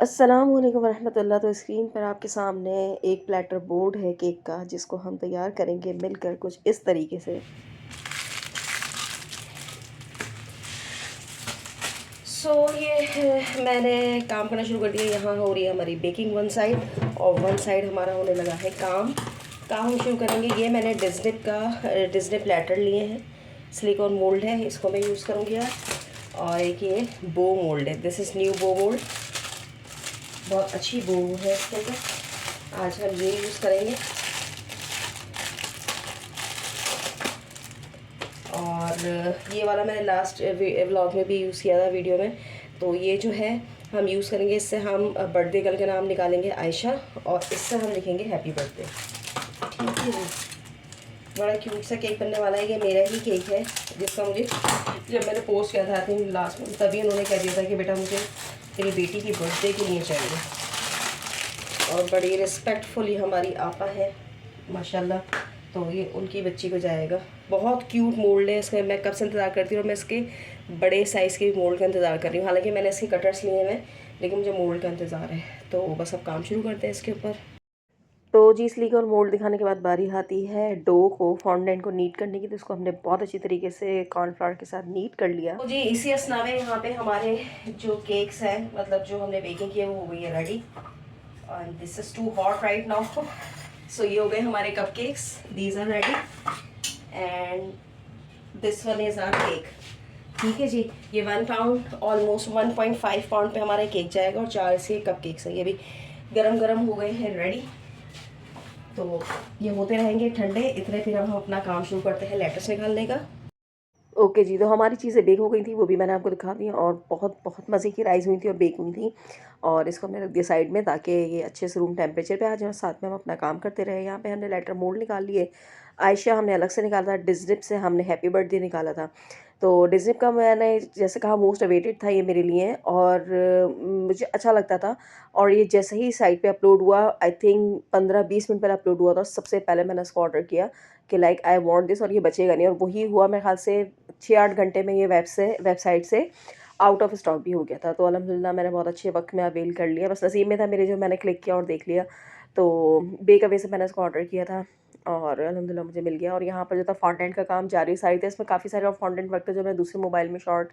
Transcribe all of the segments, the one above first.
अस्सलामुअलैकुम वरहमतुल्लाह। तो स्क्रीन पर आपके सामने एक प्लेटर बोर्ड है केक का, जिसको हम तैयार करेंगे मिलकर कुछ इस तरीके से। ये मैंने काम करना शुरू कर दिया। यहाँ हो रही है हमारी बेकिंग वन साइड और वन साइड हमारा होने लगा है काम। काम हम शुरू करेंगे। ये मैंने डिज्ने प्लेटर लिए हैं। सिलिकॉन मोल्ड है, इसको मैं यूज़ करूँगी आज। और एक ये बो मोल्ड है, दिस इज़ न्यू बो मोल्ड। बहुत अच्छी बो है इसके अंदर। आज हम ये यूज़ करेंगे। और ये वाला मैंने लास्ट व्लॉग में भी यूज़ किया था, वीडियो में। तो ये जो है हम यूज़ करेंगे, इससे हम बर्थडे गर्ल का नाम निकालेंगे आयशा, और इससे हम लिखेंगे हैप्पी बर्थडे। ठीक है जी। बड़ा क्यूट सा केक बनने वाला है। ये मेरा ही केक है, जिसका मुझे जब मैंने पोस्ट किया था आई थिंक लास्ट में, तभी उन्होंने कह दिया था कि बेटा मुझे तेरी बेटी की बर्थडे के लिए चाहिए। और बड़ी रिस्पेक्टफुली हमारी आपा है माशाल्लाह, तो ये उनकी बच्ची को जाएगा। बहुत क्यूट मोल्ड है इसका। मैं कब से इंतज़ार करती हूँ, और मैं इसके बड़े साइज़ के मोल्ड का इंतज़ार कर रही हूँ। हालांकि मैंने इसके कटर्स लिए हैं, लेकिन मुझे मोल्ड का इंतज़ार है। तो बस अब काम शुरू करते हैं इसके ऊपर। तो जी सिलिकॉन मोल्ड दिखाने के बाद बारी आती है डो को, फॉन्डेंट को नीट करने की। तो इसको हमने बहुत अच्छी तरीके से कॉर्नफ्लावर के साथ नीट कर लिया। तो जी इसी असना में यहाँ पे हमारे जो केक्स हैं, मतलब जो हमने बेकिंग किया, वो हो गई है ready. and this is too hot right now. So ये हो गए हमारे cupcakes, these are ready and this one is our cake. ठीक है जी। ये 1 पाउंड ऑलमोस्ट 1.5 पाउंड पे हमारा केक जाएगा, और 4 से कपकेक्स है। ये भी गरम गरम हो गए हैं, रेडी। तो ये होते रहेंगे ठंडे इतने, फिर हम अपना काम शुरू करते हैं लेटर्स निकालने का। ओके जी, तो हमारी चीज़ें बेक हो गई थी, वो भी मैंने आपको दिखा दी, और बहुत बहुत मज़े की राइस हुई थी और बेक हुई थी। और इसको हमने रख दिया साइड में, ताकि ये अच्छे से रूम टेम्परेचर पे आ जाए और साथ में हम अपना काम करते रहे। यहाँ पे हमने लेटर मोल्ड निकाल लिए। आयशा हमने अलग से निकाला था। डिज़निप से हमने हैप्पी बर्थडे निकाला था। तो डिज़निप का मैंने जैसे कहा मोस्ट अवेटेड था ये मेरे लिए, और मुझे अच्छा लगता था। और ये जैसे ही साइट पे अपलोड हुआ, आई थिंक 15-20 मिनट पहले अपलोड हुआ था, सबसे पहले मैंने इसको ऑर्डर किया कि लाइक आई वांट दिस, और ये बचेगा नहीं। और वही हुआ, मेरे ख्याल से 6-8 घंटे में ये वेबसाइट से आउट ऑफ स्टॉक भी हो गया था। तो अल्हम्दुलिल्लाह मैंने बहुत अच्छे वक्त में अवेल कर लिया। बस नसीब में था मेरे, जो मैंने क्लिक किया और देख लिया। तो बेक अवे से मैंने इसको ऑर्डर किया था, और अल्हम्दुलिल्लाह मुझे मिल गया। और यहाँ पर जो था फॉन्टेंट का काम जारी सारी था। इसमें काफ़ी सारे और फॉन्टेंट वर्क थे जो मैं दूसरे मोबाइल में शॉर्ट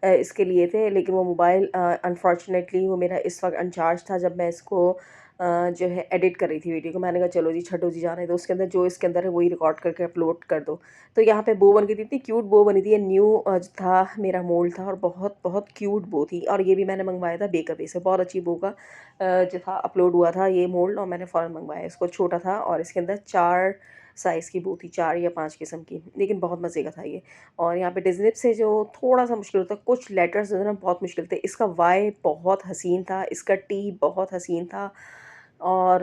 इसके लिए थे, लेकिन वो मोबाइल अनफॉर्चुनेटली वो मेरा इस वक्त अनचार्ज था। जब मैं इसको जो है एडिट कर रही थी वीडियो को, मैंने कहा चलो जी छठो जी जाने दो, उसके अंदर जो इसके अंदर है वही रिकॉर्ड करके अपलोड कर दो। तो यहाँ पे बो बन गई थी, इतनी क्यूट बो बनी थी। ये न्यू था मेरा मोल्ड था, और बहुत बहुत क्यूट बो थी। और ये भी मैंने मंगवाया था बेकअप से। बहुत अच्छी बो का जो था अपलोड हुआ था ये मोल्ड, और मैंने फ़ौरन मंगवाया। इसको छोटा था और इसके अंदर 4 साइज़ की बो थी, 4 या 5 किस्म की, लेकिन बहुत मज़े का था ये। और यहाँ पे डिज़निप से जो थोड़ा-सा मुश्किल होता है, कुछ लेटर्स जो है ना बहुत मुश्किल थे। इसका वाई बहुत हसीन था, इसका टी बहुत हसीन था, और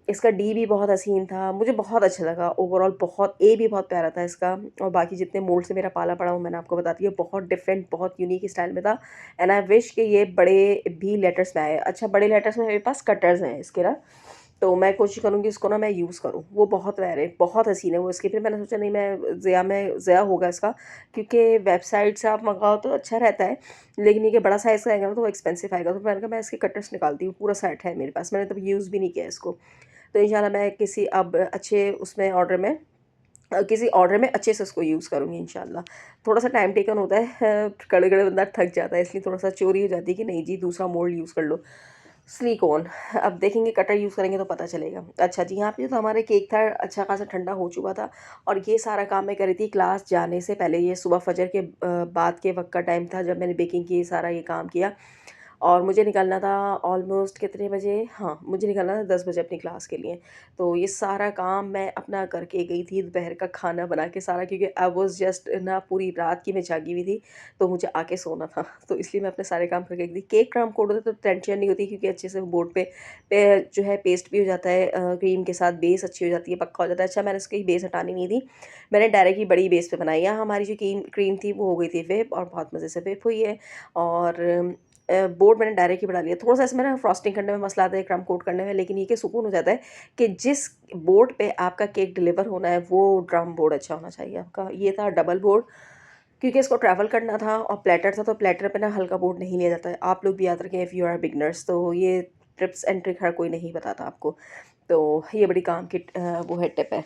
इसका डी भी बहुत हसीन था। मुझे बहुत अच्छा लगा ओवरऑल। बहुत ए भी बहुत प्यारा था इसका। और बाकी जितने मोल्ड से मेरा पाला पड़ा वो मैंने आपको बता दिया। बहुत डिफरेंट, बहुत यूनिक स्टाइल में था। एंड आई विश कि ये बड़े भी लेटर्स में आए। अच्छा, बड़े लेटर्स में मेरे पास कटर्स हैं इसके ना, तो मैं कोशिश करूँगी इसको ना मैं यूज़ करूँ। वो बहुत रेयर है, बहुत हसीन है वो इसकी। फिर मैंने सोचा नहीं, मैं ज़िया होगा इसका, क्योंकि वेबसाइट से आप मँगाओ तो अच्छा रहता है, लेकिन ये बड़ा साइज़ का आएगा ना तो वो एक्सपेंसिव आएगा। तो मैंने कहा मैं इसके कटर्स निकालती हूँ, पूरा सेट है मेरे पास, मैंने तब यूज़ भी नहीं किया इसको। तो इंशाल्लाह मैं किसी अब अच्छे उसमें ऑर्डर में किसी ऑर्डर में अच्छे से उसको यूज़ करूँगी इंशाल्लाह। थोड़ा-सा टाइम टेकन होता है, कड़े-कड़े बंदा थक जाता है, इसलिए थोड़ा-सा चोरी हो जाती है कि नहीं जी दूसरा मोल्ड यूज़ कर लो। सिलिकॉन, अब देखेंगे कटर यूज़ करेंगे तो पता चलेगा। अच्छा जी, यहाँ पे जो तो हमारा केक था अच्छा खासा ठंडा हो चुका था, और ये सारा काम मैं कर रही थी क्लास जाने से पहले। ये सुबह फजर के बाद के वक़्त का टाइम था जब मैंने बेकिंग की, सारा ये काम किया। और मुझे निकलना था ऑलमोस्ट कितने बजे, हाँ, मुझे निकलना था 10 बजे अपनी क्लास के लिए। तो ये सारा काम मैं अपना करके गई थी, दोपहर का खाना बना के सारा, क्योंकि आई वाज़ जस्ट ना पूरी रात की मैं जागी हुई थी, तो मुझे आके सोना था। तो इसलिए मैं अपने सारे काम करके गई थी। केक क्रम्ब कोड होता तो टेंशन नहीं होती, क्योंकि अच्छे से बोर्ड पे जो है पेस्ट भी हो जाता है क्रीम के साथ, बेस अच्छी हो जाती है, पक्का हो जाता है। अच्छा, मैंने इसकी बेस हटानी नहीं थी, मैंने डायरेक्ट ही बड़ी बेस पे बनाई। यहाँ हमारी जो क्रीम थी वो हो गई थी व्हिप, और बहुत मज़े से व्हिप हुई है। और बोर्ड मैंने डायरेक्ट ही बढ़ा लिया। थोड़ा-सा इसमें ना फ्रॉस्टिंग करने में मसला आता है, क्रम्ब कोट करने में, लेकिन ये कि सुकून हो जाता है कि जिस बोर्ड पे आपका केक डिलीवर होना है वो ड्रम बोर्ड अच्छा होना चाहिए आपका। ये था डबल बोर्ड, क्योंकि इसको ट्रैवल करना था और प्लेटर था, तो प्लेटर पे ना हल्का बोर्ड नहीं लिया जाता है। आप लोग भी याद रखें, इफ़ यू आर बिगनर्स, तो ये टिप्स एंड ट्रिक हर कोई नहीं बताता आपको। तो ये बड़ी काम की वो है, टिप है।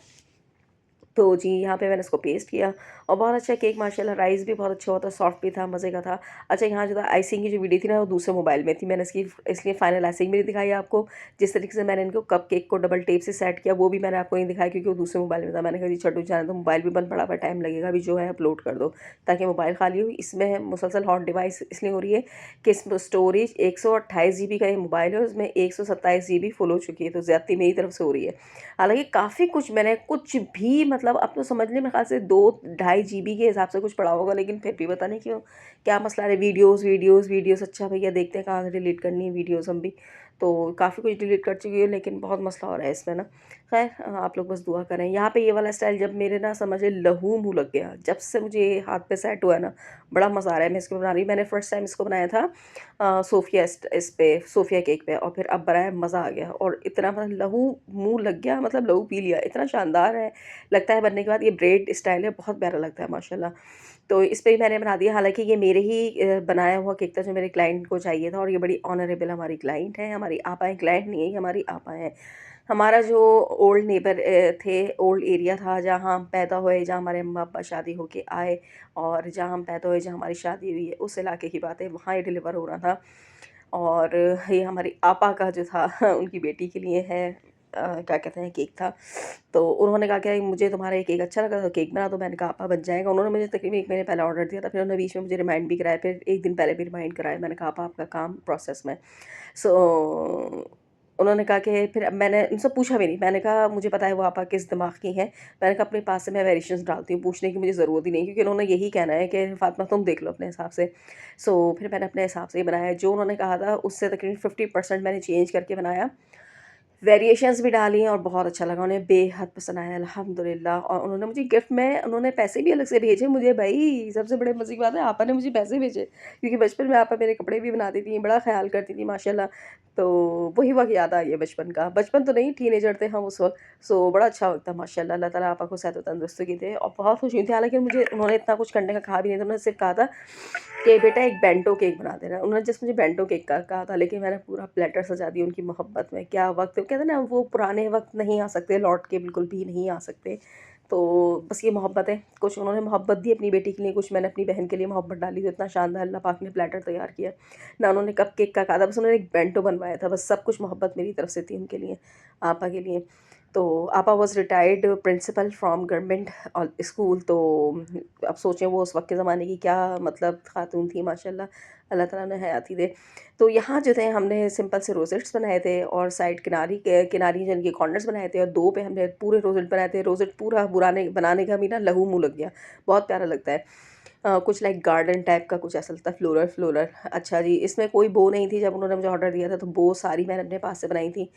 तो जी, यहाँ पे मैंने इसको पेस्ट किया और बहुत अच्छा केक माशाल्लाह, राइस भी बहुत अच्छा होता, सॉफ्ट भी था, मज़े का था। अच्छा, यहाँ जो था आइसिंग की जो वीडियो थी ना, वो दूसरे मोबाइल में थी, मैंने इसकी इसलिए फाइनल आइसिंग भी नहीं दिखाई आपको। जिस तरीके से मैंने इनको कप केक को डबल टेप से सेट किया, वो भी मैंने आपको नहीं दिखाया, क्योंकि वो दूसरे मोबाइल में था। मैंने कहा जी छोटू जाना, तो मोबाइल भी बंद पड़ा हुआ, टाइम लगेगा, अभी जो है अपलोड कर दो, ताकि मोबाइल खाली हो। इसमें मुसलसल हॉट डिवाइस इसलिए हो रही है कि इसमें स्टोरेज 128 GB का ये मोबाइल है, उसमें 127 GB फुल हो चुकी है, तो ज़्यादती मेरी तरफ से हो रही है। हालाँकि काफ़ी कुछ मैंने, कुछ भी मतलब आप तो समझ लें, मेरे ख़्याल से 2 ढाई GB के हिसाब से कुछ पड़ा होगा, लेकिन फिर भी पता नहीं क्यों क्या मसला है। वीडियोज़ वीडियोज़ वीडियोज़, अच्छा भैया देखते हैं कहाँ से डिलीट करनी है वीडियोज़ हम भी। तो काफ़ी कुछ डिलीट कर चुकी हूँ, लेकिन बहुत मसला हो रहा है इसमें ना। ख़ैर आप लोग बस दुआ करें। यहाँ पे ये वाला स्टाइल जब मेरे ना समझ लें लहू मुँह लग गया, जब से मुझे ये हाथ पे सेट हुआ है ना, बड़ा मज़ा आ रहा है। मैं इसको बना रही हूँ, मैंने फर्स्ट टाइम इसको बनाया था सोफ़िया इस पे, सोफ़िया केक पे, और फिर अब बनाया, मज़ा आ गया। और इतना मतलब लहू मुँह लग गया, मतलब लहू पी लिया, इतना शानदार है। लगता है बनने के बाद ये ब्रेड स्टाइल है, बहुत प्यारा लगता है माशाल्लाह। तो इस पे ही मैंने बना दिया। हालाँकि ये मेरे ही बनाया हुआ केक था, जो मेरे क्लाइंट को चाहिए था, और ये बड़ी ऑनरेबल हमारी क्लाइंट है, हमारी आपा हैं, क्लाइंट नहीं है, ये हमारी आपा हैं। हमारा जो ओल्ड नेबर थे, ओल्ड एरिया था, जहाँ हम पैदा हुए, जहाँ हमारे अम्मा-अब्बा शादी होके आए, और जहाँ हम पैदा हुए, जहाँ हमारी शादी हुई है, उस इलाके की बात है, वहाँ ये डिलीवर हो रहा था। और ये हमारी आपा का जो था उनकी बेटी के लिए है, क्या कहते हैं, केक था। तो उन्होंने कहा कि मुझे तुम्हारा ये केक अच्छा लगा, तो केक बना दो। मैंने कहा आपा बन जाएगा। उन्होंने मुझे तकरीबन 1 महीने पहले ऑर्डर दिया था, फिर उन्होंने बीच में मुझे रिमाइंड भी कराया, फिर 1 दिन पहले भी रिमाइंड कराया। मैंने कहा आपा आपका काम प्रोसेस में। सो उन्होंने कहा कि फिर अब मैंने उनसे पूछा भी नहीं, मैंने कहा मुझे पता है वो आपा किस दिमाग की हैं। मैंने कहा अपने पास से मैं वेरिएशंस डालती हूँ, पूछने की मुझे ज़रूरत ही नहीं, क्योंकि उन्होंने यही कहना है कि फ़ातिमा तुम देख लो अपने हिसाब से। फिर मैंने अपने हिसाब से ही बनाया, जो उन्होंने कहा था उससे तकरीबन 50% मैंने चेंज करके बनाया। वेरिएशंस भी डाली हैं, और बहुत अच्छा लगा, उन्हें बेहद पसंद आया अल्हम्दुलिल्लाह। और उन्होंने मुझे गिफ्ट में उन्होंने पैसे भी अलग से भेजे मुझे भई, सबसे बड़े मज़े की बात है, आपा ने मुझे पैसे भेजे, क्योंकि बचपन में आपा मेरे कपड़े भी बनाती थी, बड़ा ख़्याल करती थी माशाल्लाह। तो वही वक़्त याद आ गया बचपन का। बचपन तो नहीं, टीनेजर थे हम उस वक़्त। बड़ा अच्छा वक़्त था माशाल्लाह, अल्लाह ताला आपा को सेहत व तंदुरुस्ती दे, और बहुत खुश हुई थी। हालाँकि मुझे उन्होंने इतना कुछ करने का कहा भी नहीं था, उन्होंने सिर्फ़ कहा था कि बेटा एक बेंटो केक बना देना। उन्होंने जस्ट मुझे बेंटो केक का कहा था, लेकिन मैंने पूरा प्लेटर सजा दिया उनकी मोहब्बत में। क्या वक़्त, कहते हैं ना, वो पुराने वक़्त नहीं आ सकते लौट के, बिल्कुल भी नहीं आ सकते। तो बस ये मोहब्बत है, कुछ उन्होंने मोहब्बत दी अपनी बेटी के लिए, कुछ मैंने अपनी बहन के लिए मोहब्बत डाली, तो इतना शानदार अल्लाह पाक ने प्लेटर तैयार किया। ना उन्होंने कप केक का कहा था, बस उन्होंने एक बेंटो बनवाया था, बस सब कुछ मोहब्बत मेरी तरफ से थी उनके लिए, आपा के लिए। तो आपा was retired principal from government school. तो अब सोचें वो उस वक़्त के ज़माने की क्या मतलब ख़ातून थी माशाल्लाह, अल्लाह ताला ने हयाती दे। तो यहाँ जो थे हमने सिंपल से रोज़ेट्स बनाए थे, और साइड किनारी यानी कि कॉर्नर्स बनाए थे, और 2 पे हमने पूरे रोज़ेट बनाए थे। रोज़ेट पूरा बुराने बनाने का भी ना लहू मुँह लग गया, बहुत प्यारा लगता है। कुछ लाइक गार्डन टाइप का कुछ ऐसा लगता है, फ्लोरल फ्लोरल। अच्छा जी, इसमें कोई बो नहीं थी, जब उन्होंने मुझे ऑर्डर दिया था, तो बो सारी मैंने अपने पास से बनाई थी।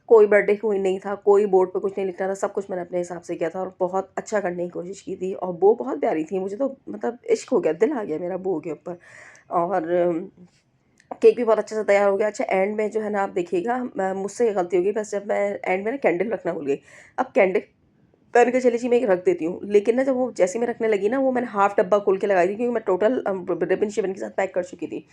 कोई बर्थडे क्वीन नहीं था, कोई बोर्ड पे कुछ नहीं लिखना था, सब कुछ मैंने अपने हिसाब से किया था, और बहुत अच्छा करने की कोशिश की थी, और बो बहुत प्यारी थी, मुझे तो मतलब इश्क हो गया, दिल आ गया मेरा बो के ऊपर। और केक भी बहुत अच्छे से तैयार हो गया। अच्छा, एंड में जो है ना, आप देखिएगा, मुझसे ये गलती हो गई, बस जब मैं एंड में ना कैंडल रखना भूल गई। अब कैंडल मैंने कहा चलिए जी मैं एक रख देती हूँ, लेकिन ना जब वो जैसे ही मैं रखने लगी ना, वो मैंने हाफ डब्बा खोल के लगाई थी, क्योंकि मैं टोटल रिबन-शिबन के साथ पैक कर चुकी थी।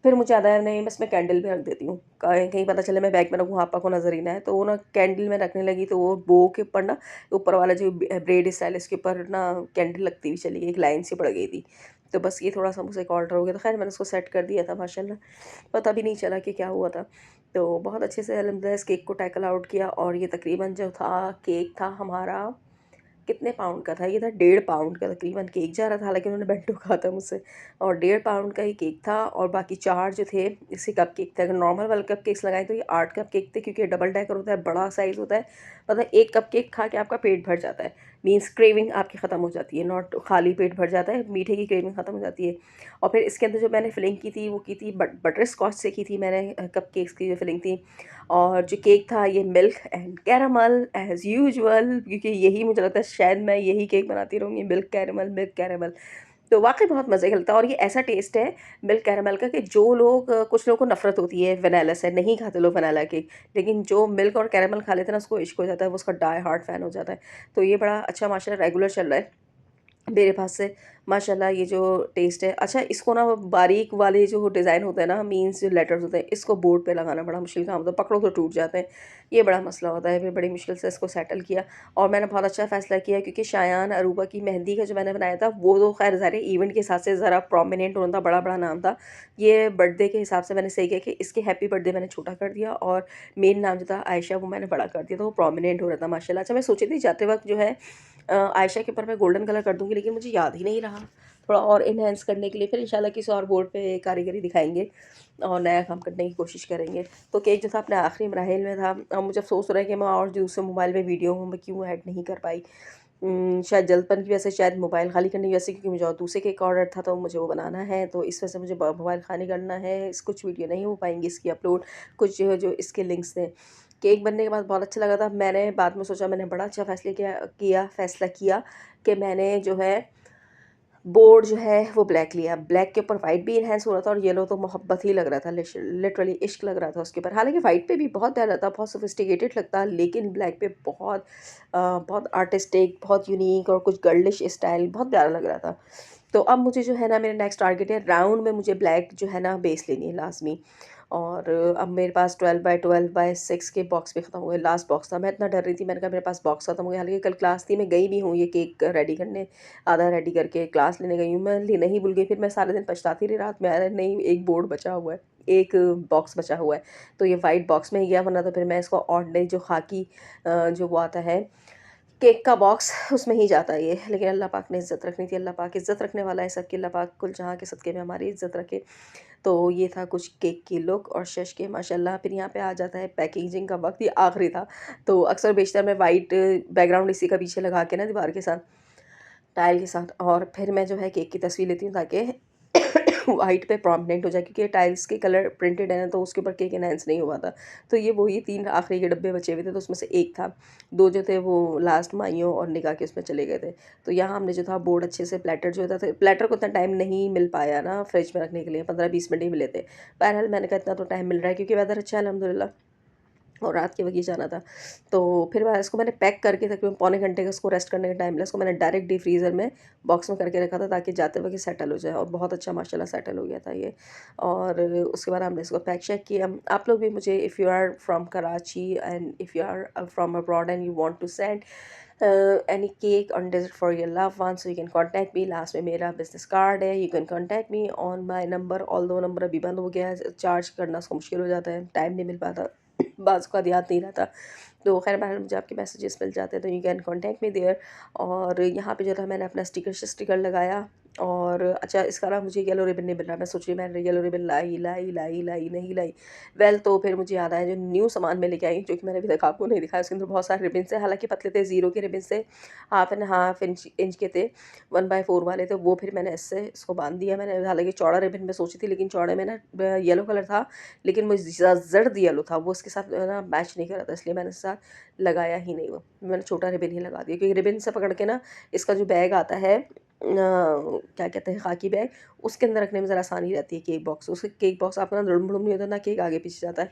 फिर मुझे याद आया, नहीं, बस मैं कैंडल भी रख देती हूँ, कहीं कहीं पता चले मैं बैग में रखूँ, आपा को नज़र ही ना आए। तो वो ना कैंडल में रखने लगी, तो वो बो के ऊपर ना, ऊपर वाला जो ब्रेड स्टाइल, इसके ऊपर ना कैंडल लगती हुई चली गई, एक लाइन सी पड़ गई थी। तो बस ये थोड़ा सा मुझसे एक ऑल्टर हो गया था। खैर मैंने उसको सेट कर दिया था माशाल्लाह, पता भी नहीं चला कि क्या हुआ था। तो बहुत अच्छे से अल्हम्दुलिल्लाह इस केक को टैकल आउट किया, और ये तकरीबन जो था केक था हमारा, कितने पाउंड का था? ये था 1.5 पाउंड का तकरीबन केक जा रहा था, हालाँकि उन्होंने बेंटो कहा था मुझसे, और 1.5 पाउंड का ही केक था, और बाकी 4 जो थे इसी कप केक थे। अगर नॉर्मल वाले कप केक्स लगाएँ तो ये 8 कप केक थे, क्योंकि ये डबल डेकर होता है, बड़ा साइज़ होता है। मतलब 1 कप केक खा के आपका पेट भर जाता है, मीन्स क्रेविंग आपकी ख़त्म हो जाती है, नॉट खाली पेट भर जाता है, मीठे की क्रेविंग ख़त्म हो जाती है। और फिर इसके अंदर जो मैंने फिलिंग की थी, वो की थी बटर स्कॉच से की थी मैंने, कप केक्स की जो फिलिंग थी। और जो केक था ये milk and caramel as usual, क्योंकि यही मुझे लगता है शायद मैं यही केक बनाती रहूँगी, मिल्क कैरामल। तो वाक़ई बहुत मज़े का लगता है, और ये ऐसा टेस्ट है मिल्क कैरामल का कि जो लोग कुछ लोगों को नफ़रत होती है वैनिला से, नहीं खाते लोग वैनिला केक, लेकिन जो मिल्क और कैरामल खा लेते हैं ना, उसको इश्क हो जाता है, वो उसका डाई हार्ड फ़ैन हो जाता है। तो ये बड़ा अच्छा माशाल्लाह रेगुलर चल रहा है। मेरे पास से माशाल्लाह ये जो टेस्ट है अच्छा इसको ना बारीक वाले जो डिज़ाइन होते हैं ना मीन्स जो लेटर्स होते हैं इसको बोर्ड पे लगाना बड़ा मुश्किल काम होता है, पकड़ो तो टूट जाते हैं, ये बड़ा मसला होता है। फिर बड़ी मुश्किल से इसको सेटल किया और मैंने बहुत अच्छा फ़ैसला किया क्योंकि शायान अरूबा की मेहंदी का जो मैंने बनाया था वो तो ख़ैर ज़ाहिर है इवेंट के हिसाब से ज़रा प्रोमिनेंट होना था, बड़ा-बड़ा नाम था। ये बर्थडे के हिसाब से मैंने सही किया कि इसके हैप्पी बर्थडे मैंने छोटा कर दिया और मेन नाम जो था आयशा वो मैंने बड़ा कर दिया, तो वो प्रोमिनेंट हो रहा था माशाल्लाह। अच्छा मैं सोची थी जाते वक़्त जो है आयशा के ऊपर मैं गोल्डन कलर कर दूँगी लेकिन मुझे याद ही नहीं रहा। थोड़ा और एनहांस करने के लिए फिर इंशाल्लाह किसी और बोर्ड पे कारीगरी दिखाएँगे और नया काम करने की कोशिश करेंगे। तो केक जो था अपने आखिरी मराहिल में था। अब मुझे अफ़सोस हो रहा है कि मैं और दूसरे मोबाइल में वीडियो हूँ मैं क्यों ऐड नहीं कर पाई। शायद जल्दपन की वजह से, शायद मोबाइल खाली करने की वजह से, क्योंकि मुझे और दूसरे केक का ऑर्डर था तो मुझे वो बनाना है, तो इस वजह से मुझे मोबाइल खाली करना है। कुछ वीडियो नहीं हो पाएंगी इसकी अपलोड, कुछ जो है जो इसके लिंक्स थे। केक बनने के बाद बहुत अच्छा लगा था। मैंने बाद में सोचा, मैंने बड़ा अच्छा फ़ैसला किया कि मैंने जो है बोर्ड जो है वो ब्लैक लिया। ब्लैक के ऊपर वाइट भी एनहांस हो रहा था और येलो तो मोहब्बत ही लग रहा था, लिटरली इश्क लग रहा था उसके ऊपर। हालाँकि वाइट पे भी बहुत प्यारा था, बहुत सोफिस्टिकेटेड लगता, लेकिन ब्लैक पे बहुत आर्टिस्टिक, बहुत यूनिक और कुछ गर्लिश स्टाइल बहुत प्यारा लग रहा था। तो अब मुझे जो है ना मेरा नेक्स्ट टारगेट है, राउंड में मुझे ब्लैक जो है ना बेस लेनी है लाज़मी। और अब मेरे पास 12 बाय 12 बाय 6 के बॉक्स भी ख़त्म हो गए, लास्ट बॉक्स था। मैं इतना डर रही थी, मैंने कहा मेरे पास बॉक्स ख़त्म हो गया। हालाँकि कल क्लास थी, मैं गई भी हूँ ये केक रेडी करने, आधा रेडी करके क्लास लेने गई हूँ। मैं लेना ही भूल गई, फिर मैं सारे दिन पछताती रही रात में, अरे नहीं एक बोर्ड बचा हुआ है, एक बॉक्स बचा हुआ है, तो ये वाइट बॉक्स में ही गया, वरना तो फिर मैं इसको ऑड डे जो खाकी जो वो आता है केक का बॉक्स उसमें ही जाता है ये। लेकिन अल्लाह पाक ने इज़्ज़त रखनी थी, अल्लाह पाक इज़्ज़त रखने वाला है सबकी, अल्लाह पाक कुल जहाँ के सदक़े में हमारी इज़्ज़त रखे। तो ये था कुछ केक की लुक और शश के माशाल्लाह। फिर यहाँ पे आ जाता है पैकेजिंग का वक़्त, ये आखिरी था। तो अक्सर बेशतर मैं वाइट बैकग्राउंड इसी का पीछे लगा के ना दीवार के साथ, टाइल के साथ, और फिर मैं जो है केक की तस्वीर लेती हूँ ताकि वाइट पे प्रोमिनेंट हो जाए, क्योंकि टाइल्स के कलर प्रिंटेड है ना, तो उसके ऊपर केक एनहांस नहीं हुआ था। तो ये वही 3 आखिरी के डब्बे बचे हुए थे, तो उसमें से एक था। 2 जो थे वो लास्ट माइयों और निकाह के उसमें चले गए थे। तो यहाँ हमने जो था बोर्ड अच्छे से प्लेटर जो था, प्लेटर को इतना टाइम नहीं मिल पाया ना फ्रिज में रखने के लिए, 15-20 मिनट ही मिले थे। बहरहाल मैंने कहा इतना तो टाइम मिल रहा है क्योंकि वेदर अच्छा है अल्हम्दुलिल्लाह, और रात के वक़्त ही जाना था। तो फिर मैं इसको मैंने पैक करके तकरीबन पौने घंटे का इसको रेस्ट करने का टाइम मिला। इसको मैंने डायरेक्ट डीप फ्रीज़र में बॉक्स में करके रखा था ताकि जाते वक़्त सेटल हो जाए, और बहुत अच्छा माशाल्लाह सेटल हो गया था ये। और उसके बाद हमने इसको पैक शैक किया। आप लोग भी मुझे, if you are from Karachi and if you are from abroad and you want to send any cake on dessert for your loved one, so you can contact me. Last में मेरा बिज़नेस कार्ड है, you can contact me on my number. Although number अभी बंद हो गया है, charge करना उसको मुश्किल हो जाता है, टाइम नहीं मिल पाता, बाज़ का याद नहीं रहता। तो खैर बहरहाल मुझे आपके मैसेजेस मिल जाते हैं, तो you can contact me there. और यहाँ पे जो था मैंने अपना स्टिकर लगाया। और अच्छा इसका ना मुझे येलो रिबन नहीं मिल रहा, मैं सोच रही मैंने येलो रिबन लाई नहीं लाई। वेल तो फिर मुझे याद आया जो न्यू सामान मैं लेके आई, जो कि मैंने अभी तक आपको नहीं दिखाया, उसके अंदर बहुत सारे रिबन थे, हालांकि पतले थे, ज़ीरो के रिबन थे, हाफ इंच के थे, 1/4 वाले थे। वो फिर मैंने इससे इसको बांध दिया। मैंने हालांकि चौड़ा रिबन में सोची थी, लेकिन चौड़े में ना येलो कलर था, लेकिन मुझे जर्द येलो था, वो इसके साथ ना मैच नहीं कर रहा था, इसलिए मैंने इसके साथ लगाया ही नहीं। वो मैंने छोटा रिबन ही लगा दिया, क्योंकि रिबन से पकड़ के ना इसका जो बैग आता है क्या कहते हैं, खाकी बैग, उसके अंदर रखने में ज़रा आसानी रहती है। केक बॉक्स, उसके केक बॉक्स आपका ना दुड़ुम दुड़ुम नहीं होता, ना केक आगे पीछे जाता है।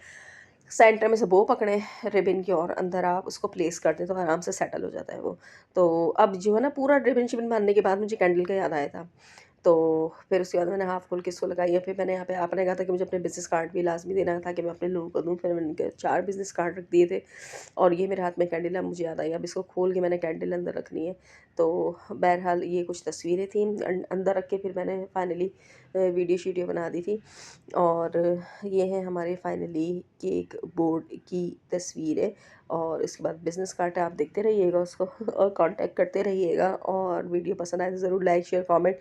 सेंटर में से वो पकड़े रिबन के और अंदर आप उसको प्लेस कर दें तो आराम से सेटल हो जाता है वो। तो अब जो है ना पूरा रिबन शिबन बांधने के बाद मुझे कैंडल का याद आया था। तो फिर उसके बाद मैंने हाफ़ खोल के इसको लगाई है। फिर मैंने यहाँ पे, आपने कहा था कि मुझे अपने बिज़नेस कार्ड भी लाज़मी देना था कि मैं अपने लोगों को दूँ, फिर मैंने उनके 4 बिज़नेस कार्ड रख दिए थे। और ये मेरे हाथ में कैंडल है, मुझे याद आई अब इसको खोल के मैंने कैंडल अंदर रखनी है। तो बहरहाल ये कुछ तस्वीरें थीं, अंदर रख के फिर मैंने फाइनली वीडियो शीडियो बना दी थी। और ये है हमारे फाइनली केक बोर्ड की तस्वीरें। और इसके बाद बिज़नेस कार्ड है, आप देखते रहिएगा उसको और कांटेक्ट करते रहिएगा। और वीडियो पसंद आए तो ज़रूर लाइक शेयर कमेंट